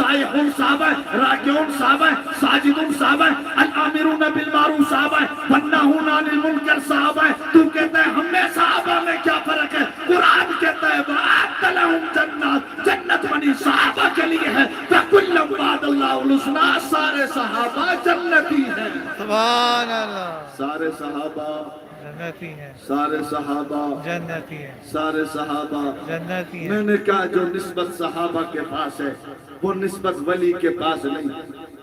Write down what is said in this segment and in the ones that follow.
سائحون صاحب ہے، راکعون صاحب ہے، ساجدون صاحب ہے، الامرون بالمعروف صاحب ہے، والناہون عن المنکر صاحب ہے۔ تو کہتا ہے ہم میں صحابہ میں کیا فرق ہے؟ قرآن کہتا ہے وَأَعَدَّ لَهُمْ جَنَّاتٍ، جنت بنی صحابہ کے لیے ہے، فَكُلًّا وَعَدَ اللَّهُ الْحُسْنَىٰ، سارے صحابہ جنتی ہیں، سبحان اللہ، سارے صحابہ، جنتی ہے، سارے صحابہ، جنتی ہے، سارے صحابہ۔ جنتی میں ہے۔ نے کہا جو نسبت صحابہ کے پاس ہے وہ نسبت ولی کے پاس نہیں،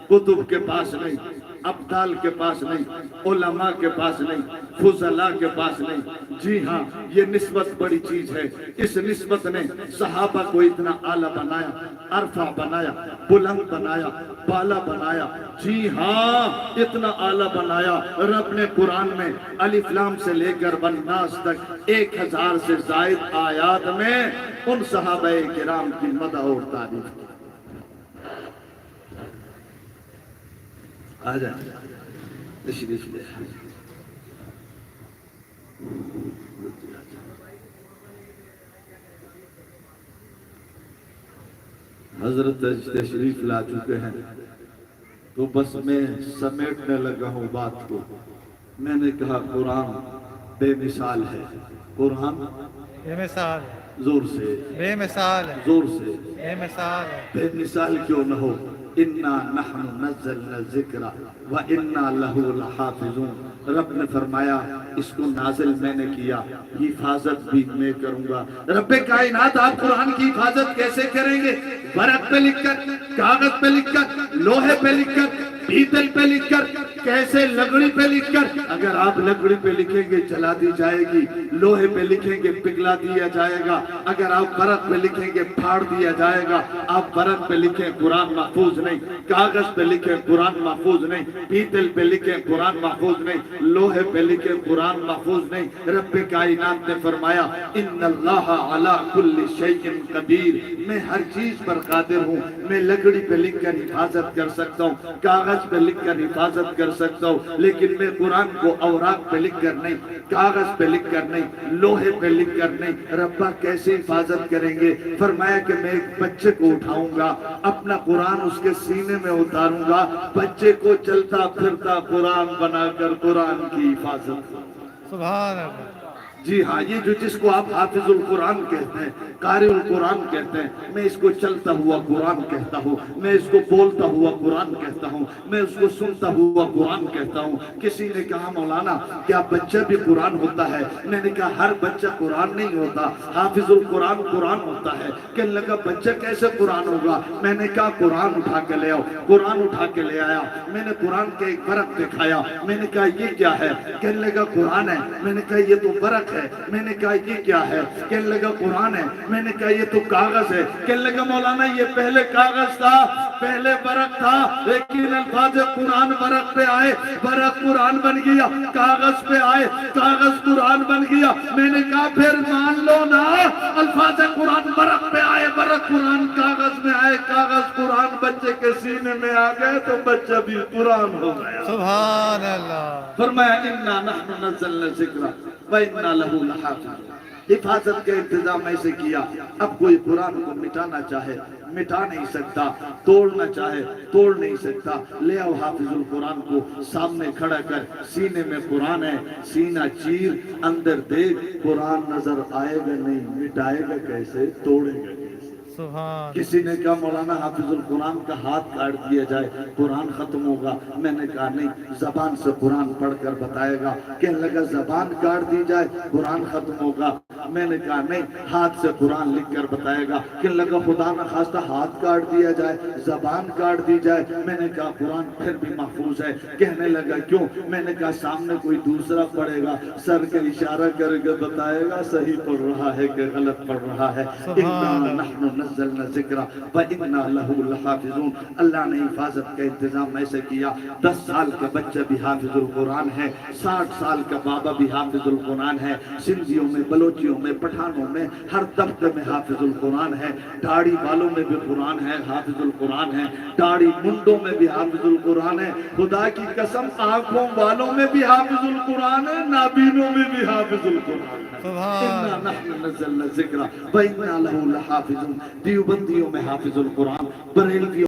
کتب کے پاس نہیں، ابدال کے پاس نہیں، علماء کے پاس نہیں، فضلاء کے پاس نہیں۔ جی ہاں، یہ نسبت بڑی چیز ہے۔ اس نسبت نے صحابہ کو اتنا اعلیٰ بنایا، عرفہ بنایا، بلند بنایا، بالا بنایا۔ جی ہاں، اتنا اعلیٰ بنایا۔ رب نے قرآن میں الف لام سے لے کر والناس تک 1000 سے زائد آیات میں ان صحابہ کرام کی مدح اور تعریف کی۔ آ جائیں، تشریف لے آئیں۔ حضرت تشریف لا چکے ہیں تو بس میں سمیٹنے لگا ہوں بات کو۔ میں نے کہا قرآن بے مثال ہے، قرآن بے مثال ہے، زور سے، بے مثال ہے، زور سے، بے مثال ہے۔ بے مثال کیوں نہ ہو۔ اِنَّا نَحْنُ نَزَّلْنَا الذِّكْرَ وَإِنَّا لَهُ لَحَافِظُونَ۔ رب نے فرمایا اس کو نازل میں نے کیا، حفاظت بھی میں کروں گا۔ رب کائنات آپ قرآن کی حفاظت کیسے کریں گے؟ ورق پہ لکھ کر، کاغذ پہ لکھ کر، لوہے پہ لکھ کر، پیتل پہ لکھ کر، کیسے لکڑی پہ لکھ کر۔ اگر آپ لکڑی پہ لکھیں گے جلا دی جائے گی، لوہے پہ لکھیں گے پگھلا دیا جائے گا، اگر آپ ورق پہ لکھیں گے پھاڑ دیا جائے گا۔ آپ ورق پہ لکھیں قرآن محفوظ نہیں، کاغذ پہ لکھیں قرآن محفوظ نہیں، پیتل پہ لکھیں قرآن محفوظ نہیں، لوہے پہ لکھیں قرآن محفوظ نہیں۔ رب کائنات نے فرمایا ان اللہ علی کل شیء قدیر، میں ہر چیز پر قادر ہوں۔ میں لکڑی پہ لکھ کر حفاظت کر سکتا ہوں، کاغذ پہ لکھ کر حفاظت کر سکتا ہوں، لیکن میں قرآن کو اوراق پہ لکھ کر نہیں، کاغذ پہ لکھ کر نہیں، لوہے پہ لکھ کر نہیں۔ ربا کیسے حفاظت کریں گے؟ فرمایا کہ میں ایک بچے کو اٹھاؤں گا، اپنا قرآن اس کے سینے میں اتاروں گا، بچے کو چلتا پھرتا قرآن بنا کر قرآن کی حفاظت کروں گا۔ سبحان اللہ، جی ہاں، یہ جو جس کو آپ حافظ القرآن کہتے ہیں، قاری القرآن کہتے ہیں، میں اس کو چلتا ہوا قرآن کہتا ہوں، میں اس کو بولتا ہوا قرآن کہتا ہوں، میں اس کو سنتا ہوا قرآن کہتا ہوں۔ کسی نے کہا مولانا کیا بچہ بھی قرآن ہوتا ہے؟ میں نے کہا ہر بچہ قرآن نہیں ہوتا، حافظ القرآن قرآن ہوتا ہے۔ کہنے لگا بچہ کیسے قرآن ہوگا؟ میں نے کہا قرآن اٹھا کے لے آؤ۔ قرآن اٹھا کے لے آیا، میں نے قرآن کے ایک ورق دکھایا، میں نے کہا یہ کیا ہے؟ کہنے لگا قرآن ہے۔ میں نے کہا یہ تو ورق ہے۔ میں نے کہا یہ کیا ہے؟ کہنے لگا قرآن ہے۔ میں نے کہا یہ تو کاغذ ہے۔ کہنے لگا مولانا یہ پہلے کاغذ تھا، پہلے ورق تھا، لیکن الفاظ قرآن ورق پہ آئے، ورق قرآن بن گیا، کاغذ پہ آئے، کاغذ قرآن بن گیا۔ میں نے کہا پھر مان لو نا، الفاظ قرآن ورق پہ آئے، ورق قرآن کاغذ میں آئے، کاغذ قرآن بچے کے سینے میں آ گئے تو بچہ بھی قرآن ہو گیا۔ سبحان اللہ، فرمایا اِنَّا نَحْنُ نَزَّلْنَا الذِّكْرَ وَإِنَّا لَهُ لَحَافِظُونَ۔ حفاظت کا انتظام ایسے کیا۔ اب کوئی قرآن کو مٹانا چاہے مٹا نہیں سکتا، توڑنا چاہے توڑ نہیں سکتا۔ لے آؤ حافظ القرآن کو سامنے کھڑا کر، سینے میں قرآن ہے، سینہ چیر، اندر دیکھ، قرآن نظر آئے گا نہیں، مٹائے گا کیسے، توڑے گا کیسے؟ سبحان، کسی نے کہا مولانا حافظ القرآن کا ہاتھ کاٹ دیا جائے قرآن ختم ہوگا۔ میں نے کہا نہیں، زبان سے قرآن پڑھ کر بتائے گا۔ کہنے لگا زبان کاٹ دی جائے قرآن ختم ہوگا۔ میں نے کہا نہیں، ہاتھ سے قرآن لکھ کر بتائے گا۔ کہنے لگا خدا نہ خواستہ ہاتھ کاٹ دیا جائے، زبان کاٹ دی جائے۔ میں نے کہا قرآن پھر بھی محفوظ ہے۔ کہنے لگا کیوں؟ میں نے کہا سامنے کوئی دوسرا پڑھے گا، سر کا اشارہ کر کے بتائے گا صحیح پڑھ رہا ہے کہ غلط پڑھ رہا ہے۔ اِنَّا نَحْنُ نَزَّلْنَا الذِّكْرَ وَإِنَّا لَهُ لَحَافِظُونَ۔ اللہ نے حفاظت کا انتظام ایسے کیا، 10 سال کا بچہ بھی حافظ القرآن ہے، 60 سال کا بابا بھی حافظ القرآن ہے، سندھیوں میں، بلوچیوں میں، پٹھانوں میں، ہر طبقے میں حافظ القرآن ہے۔ داڑھی والوں میں بھی قرآن ہے، حافظ القرآن ہے، داڑھی منڈوں میں بھی حافظ القرآن ہے۔ خدا کی قسم آنکھوں والوں میں بھی حافظ القرآن ہے، نابینوں میں بھی حافظ القرآن ہے۔ اِنَّا نَحْنُ نَزَّلْنَا الذِّكْرَ وَإِنَّا لَهُ لَحَافِظُونَ۔ دیوبندیوں میں حافظ القرآن، بریلویوں